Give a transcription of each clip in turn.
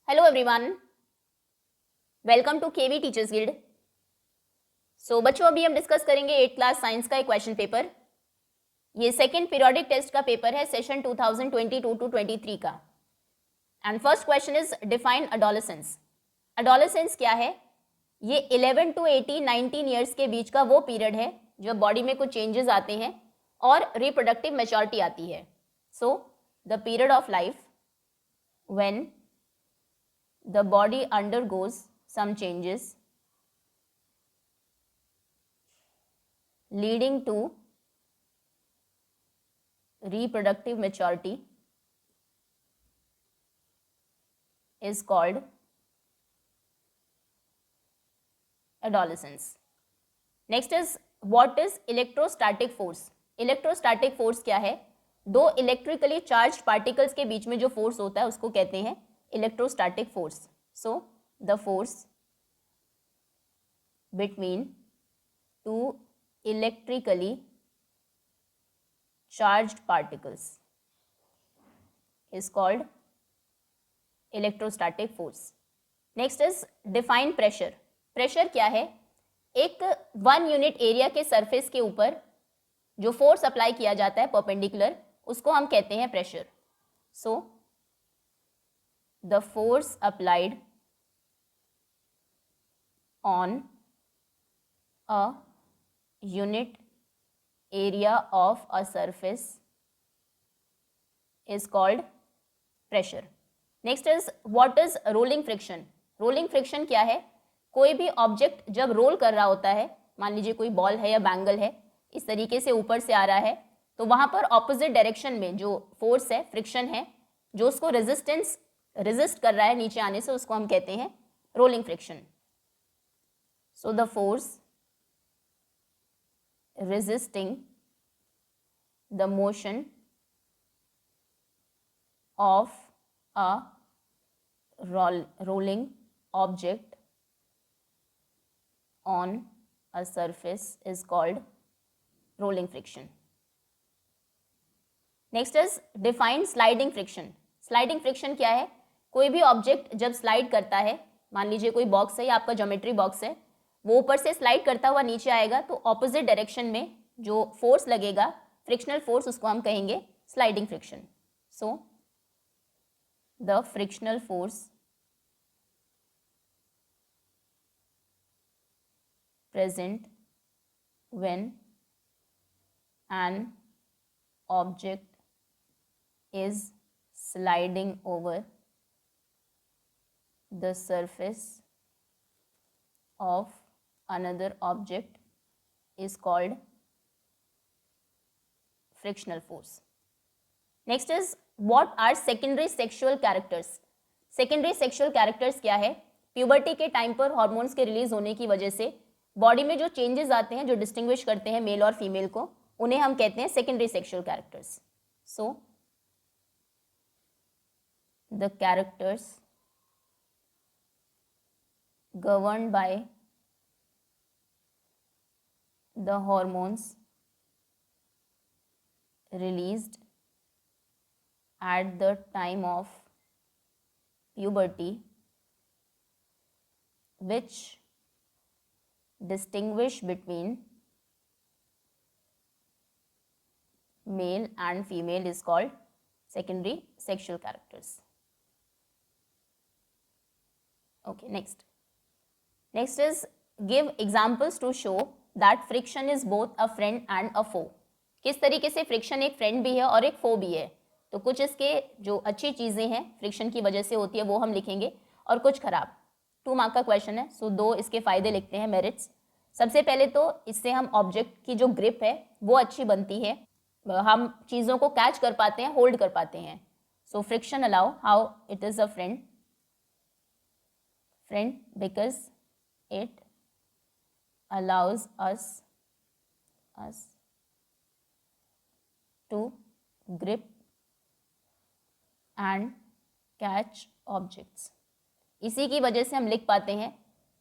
Hello everyone, welcome to KV teachers guild. So बच्चों, अभी हम डिस्कस करेंगे 8th क्लास साइंस का एक क्वेश्चन पेपर। ये सेकंड पीरियोडिक टेस्ट का पेपर है सेशन 2022 टू 23 का। And first question is define adolescence. Adolescence क्या है? ये 11 टू 18 19 ईयर्स के बीच का वो पीरियड है जब बॉडी में कुछ चेंजेस आते हैं और रिप्रोडक्टिव मैच्योरिटी आती है। So the period of life when the body undergoes some changes leading to reproductive maturity is called adolescence. Next is what is electrostatic force? Electrostatic force क्या है? दो इलेक्ट्रिकली चार्ज्ड पार्टिकल्स के बीच में जो force होता है उसको कहते हैं electrostatic force. So the force between two electrically charged particles is called electrostatic force. Next is define pressure. Pressure क्या है? एक 1 यूनिट एरिया के सरफेस के ऊपर जो फोर्स अप्लाई किया जाता है परपेंडिकुलर, उसको हम कहते हैं pressure. So the force applied on a unit area of a surface is called pressure. Next is what is rolling friction? Rolling friction क्या है? कोई भी ऑब्जेक्ट जब रोल कर रहा होता है, मान लीजिए कोई बॉल है या बैंगल है, इस तरीके से ऊपर से आ रहा है, तो वहां पर ऑपोजिट डायरेक्शन में जो फोर्स है, फ्रिक्शन है, जो उसको रेजिस्ट कर रहा है नीचे आने से, उसको हम कहते हैं rolling friction. So the force resisting the motion of a rolling object on a surface is called rolling friction. Next is define sliding friction. Sliding friction क्या है? कोई भी ऑब्जेक्ट जब स्लाइड करता है, मान लीजिए कोई बॉक्स है या आपका ज्योमेट्री बॉक्स है, वो ऊपर से स्लाइड करता हुआ नीचे आएगा, तो ऑपोजिट डायरेक्शन में जो फोर्स लगेगा, फ्रिक्शनल फोर्स, उसको हम कहेंगे sliding friction. So the frictional force present when an object is sliding over the surface of another object is called frictional force. Next is what are secondary sexual characters? Secondary sexual characters क्या है? Puberty के time पर hormones के release होने की वजह से body में जो चेंजेस आते हैं, जो डिस्टिंग्विश करते हैं मेल और फीमेल को, उन्हें हम कहते हैं secondary sexual characters. So the characters governed by the hormones released at the time of puberty, which distinguish between male and female, is called secondary sexual characters. Okay, next is give examples to show that friction is both a friend and a foe. किस तरीके से friction एक friend भी है और एक फो भी है. तो कुछ इसके जो अच्छी चीज़ें हैं फ्रिक्शन की वजह से होती है वो हम लिखेंगे, और कुछ खराब. 2 मार्क का क्वेश्चन है, सो 2 इसके फायदे लिखते हैं, मेरिट्स. सबसे पहले तो इससे हम ऑब्जेक्ट की जो ग्रिप है वो अच्छी बनती है, हम चीज़ों को कैच कर पाते हैं, होल्ड कर पाते हैं. So friction allow how it is a friend because it allows us to grip and catch objects. इसी की वजह से हम लिख पाते हैं,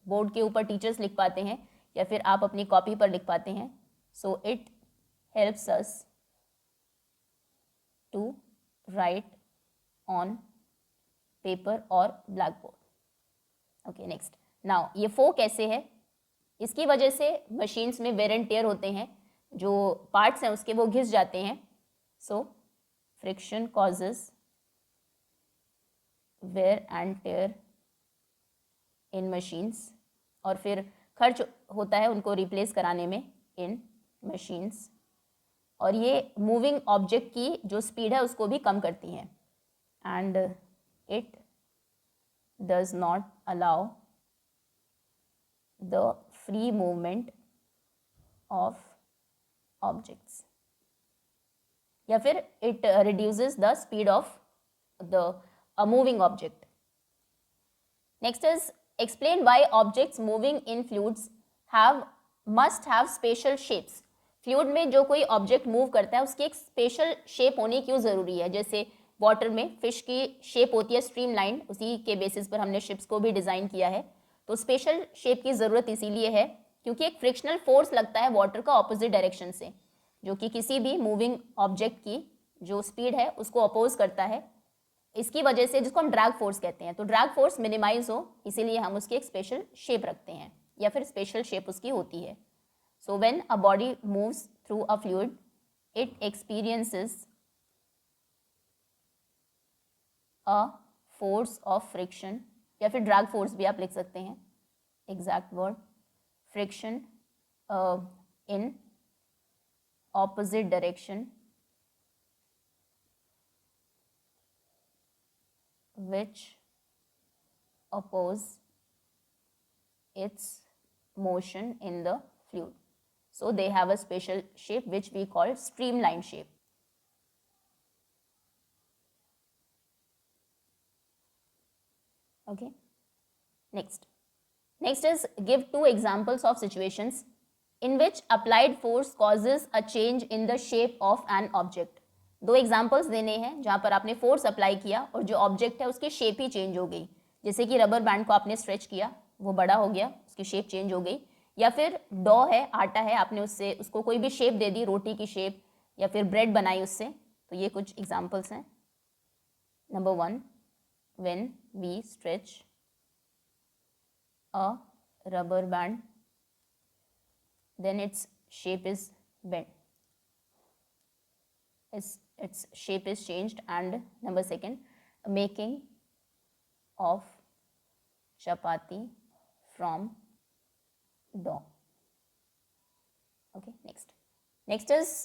बोर्ड के ऊपर टीचर्स लिख पाते हैं, या फिर आप अपनी कॉपी पर लिख पाते हैं. So it helps us to write on paper और blackboard. Okay next, now ये फो कैसे है, इसकी वजह से मशीन्स में वेयर एंड टेयर होते हैं, जो पार्ट्स हैं उसके वो घिस जाते हैं। So friction causes wear and tear in machines, और फिर खर्च होता है उनको रिप्लेस कराने में इन मशीन्स, और ये मूविंग ऑब्जेक्ट की जो स्पीड है उसको भी कम करती हैं। And it does not allow the free movement of objects, या फिर it reduces the speed of the moving object. Next is explain why objects moving in fluids must have special shapes. Fluid में जो कोई object move करता है उसकी एक special shape होनी क्यों ज़रूरी है। जैसे वाटर में फिश की शेप होती है स्ट्रीमलाइन, उसी के बेसिस पर हमने शिप्स को भी डिज़ाइन किया है। तो स्पेशल शेप की ज़रूरत इसीलिए है क्योंकि एक फ्रिक्शनल फोर्स लगता है वाटर का ऑपोजिट डायरेक्शन से, जो कि किसी भी मूविंग ऑब्जेक्ट की जो स्पीड है उसको अपोज करता है। इसकी वजह से, जिसको हम ड्रैग फोर्स कहते हैं, तो ड्रैग फोर्स मिनिमाइज हो इसीलिए हम उसकी एक स्पेशल शेप रखते हैं, या फिर स्पेशल शेप उसकी होती है। So when a body moves through a fluid, it experiences a force of friction, या फिर drag force भी आप लिख सकते हैं, exact word, friction in opposite direction, which oppose its motion in the fluid. So they have a special shape which we call streamline shape. Okay. Next is give two examples of situations in which applied force causes a change in the shape of an object. दो examples देने हैं जहाँ पर आपने force apply किया और जो object है उसकी शेप ही चेंज हो गई। जैसे कि रबर बैंड को आपने स्ट्रेच किया, वो बड़ा हो गया, उसकी शेप चेंज हो गई। या फिर डो है, आटा है, आपने उसको कोई भी शेप दे दी, रोटी की शेप, या फिर ब्रेड बनाई उससे। तो ये कुछ एग्जाम्पल्स हैं। Number 1, when we stretch a rubber band then its shape is bend, its shape is changed. And number 2, making of chapati from dough. Okay, next is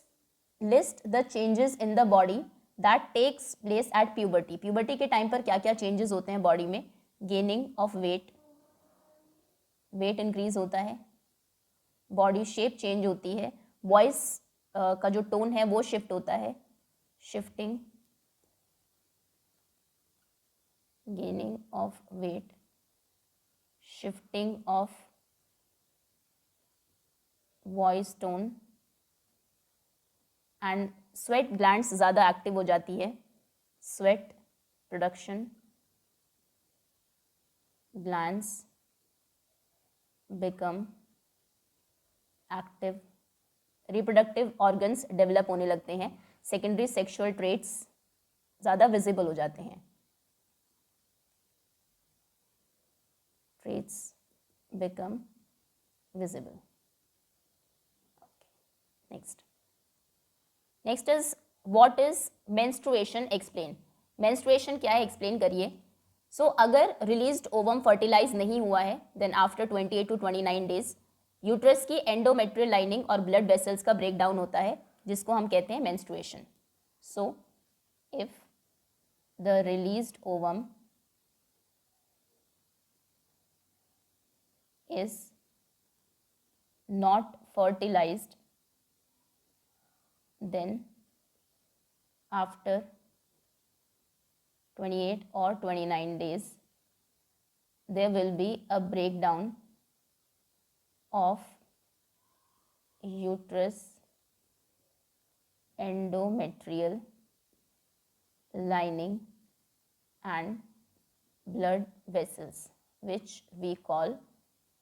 list the changes in the body that takes place at puberty. puberty के time पर क्या क्या changes होते हैं body में। gaining of weight increase होता है, body shape change होती है, वॉइस का जो टोन है वो शिफ्ट होता है, shifting, gaining of weight, shifting of voice tone, and sweat glands ज़्यादा एक्टिव हो जाती है, sweat production, glands become active, reproductive organs develop होने लगते हैं, सेकेंडरी सेक्सुअल ट्रेट्स ज़्यादा विजिबल हो जाते हैं, traits become visible. Next is what is menstruation, explain. Menstruation क्या है, एक्सप्लेन करिए। सो अगर रिलीज्ड ओवम फर्टिलाइज नहीं हुआ है then after 28 to 29 days uterus की एंडोमेट्रियल लाइनिंग और ब्लड वेसल्स का ब्रेक डाउन होता है, जिसको हम कहते हैं menstruation. So if the released ovum is not fertilized then after 28 or 29 days there will be a breakdown of uterus endometrial lining and blood vessels, which we call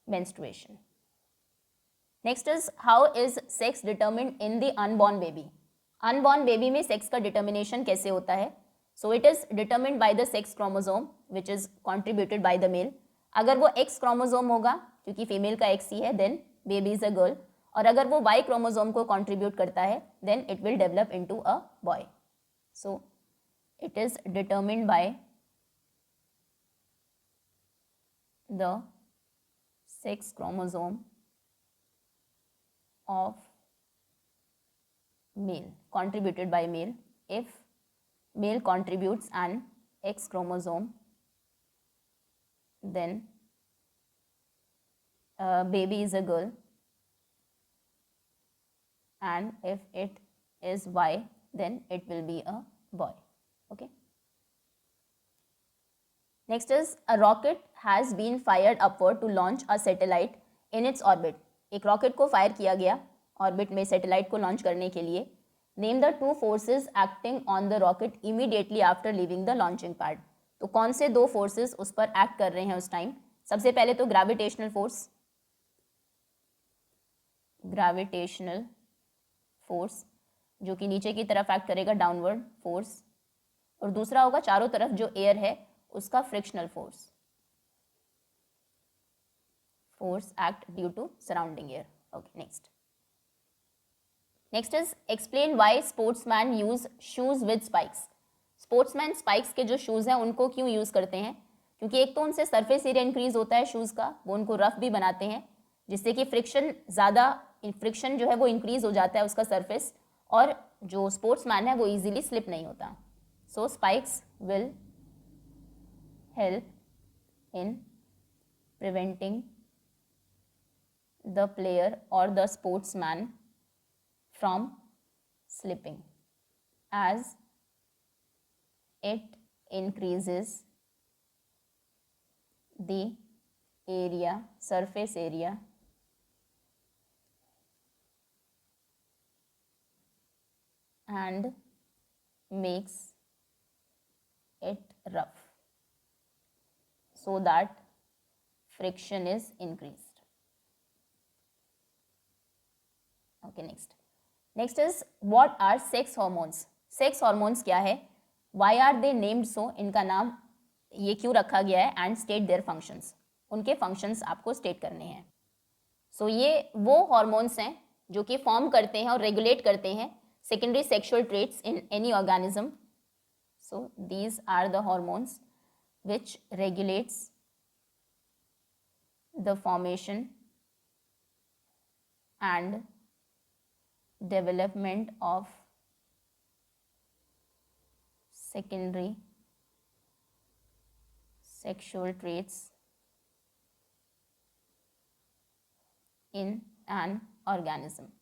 menstruation. Next is how is sex determined in the unborn baby. Unborn baby में sex का determination कैसे होता है। So it is determined by the sex chromosome which is contributed by the male. अगर वो x chromosome होगा, क्योंकि female का एक्स ही है, then baby is a girl. और अगर वो वाई क्रोमोसोम को कॉन्ट्रीब्यूट करता है, then it will develop into a boy. So it is determined by the sex chromosome of male contributed by male. If male contributes an X chromosome, then baby is a girl, and if it is Y, then it will be a boy. Okay. Next is a rocket has been fired upward to launch a satellite in its orbit. एक rocket को fire किया गया orbit में satellite को launch करने के लिए. Name the two forces acting on the rocket immediately after leaving the launching pad. तो कौन से दो फोर्सेस उस पर एक्ट कर रहे हैं उस टाइम? सबसे पहले तो ग्रेविटेशनल फोर्स जो कि नीचे की तरफ एक्ट करेगा, डाउनवर्ड फोर्स. और दूसरा होगा चारों तरफ जो एयर है उसका frictional force act due to surrounding air. Okay, next is explain why sportsman use shoes with spikes. Sportsman spikes के जो शूज हैं उनको क्यों यूज करते हैं? क्योंकि एक तो उनसे सरफेस एरिया इंक्रीज होता है शूज का, वो उनको रफ भी बनाते हैं, जिससे कि फ्रिक्शन जो है वो इंक्रीज हो जाता है उसका सरफेस, और जो स्पोर्ट्समैन है वो इजीली स्लिप नहीं होता. So spikes will help in preventing the player or the sportsman from slipping, as it increases the surface area and makes it rough, so that friction is increased. Okay, next is what are sex hormones. sex hormones क्या है? why are they named so? इनका नाम ये क्यों रखा गया है? and state their functions. उनके functions आपको state करने हैं. so ये वो hormones हैं जो कि फॉर्म करते हैं और रेगुलेट करते हैं secondary sexual traits in any organism. so these are the hormones which regulates the formation and development of secondary sexual traits in an organism.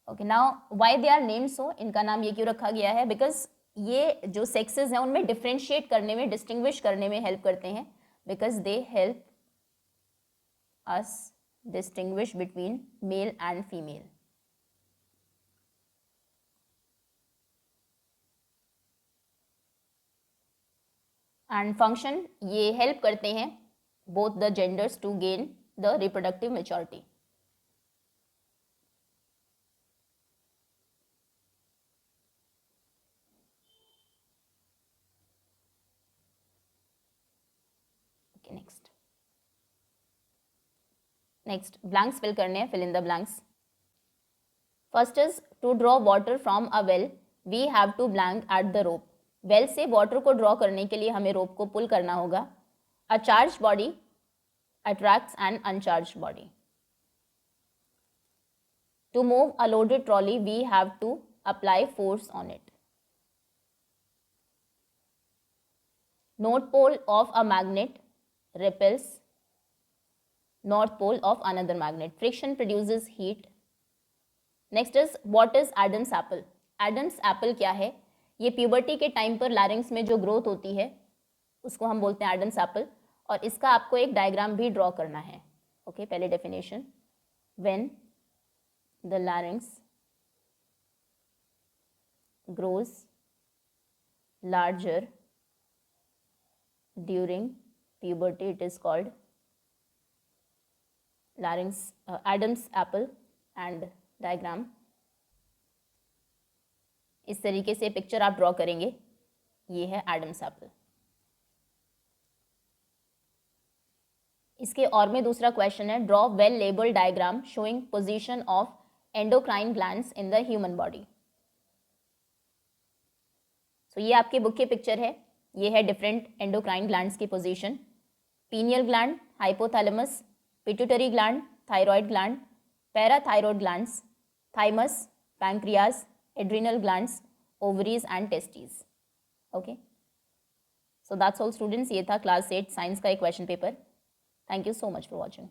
Okay, now why they are named so? इनका नाम ये क्यों रखा गया है? Because ये जो sexes हैं उनमें डिफ्रेंशिएट करने में, डिस्टिंग्विश करने में हेल्प करते हैं, because they help us distinguish between male and female. And function, ये हेल्प करते हैं both the genders to gain the reproductive maturity. Next blanks fill करने हैं. Fill in the blanks. First is to draw water from a well we have to blank at the rope. Well से water को draw करने के लिए हमें rope को pull करना होगा. A charge body attracts N अनचार्ज body. To move a loaded trolley we have to apply force on it. North pole of a magnet repels north pole of another magnet. Friction produces heat. Next is what is Adam's apple. Adam's apple क्या है? ये puberty के time पर लैरिंग्स में जो growth होती है उसको हम बोलते हैं एडम्स एप्पल, और इसका आपको एक डायग्राम भी ड्रॉ करना है. ओके, पहले definition. When the larynx grows larger during puberty, it is called larynx, Adam's apple. And diagram. इस तरीके से पिक्चर आप ड्रॉ करेंगे, ये है एडम्स एप्पल। इसके और में दूसरा क्वेश्चन है, draw well labelled diagram showing position of endocrine glands in the human body. So ये आपके बुक के पिक्चर है, ये है डिफरेंट एंडोक्राइन ग्लैंड्स की position, pineal gland, hypothalamus, pituitary gland, thyroid gland, parathyroid glands, thymus, pancreas, adrenal glands, ovaries and testis. Okay, so that's all students, ये था class 8 science का एक question paper. Thank you so much for watching.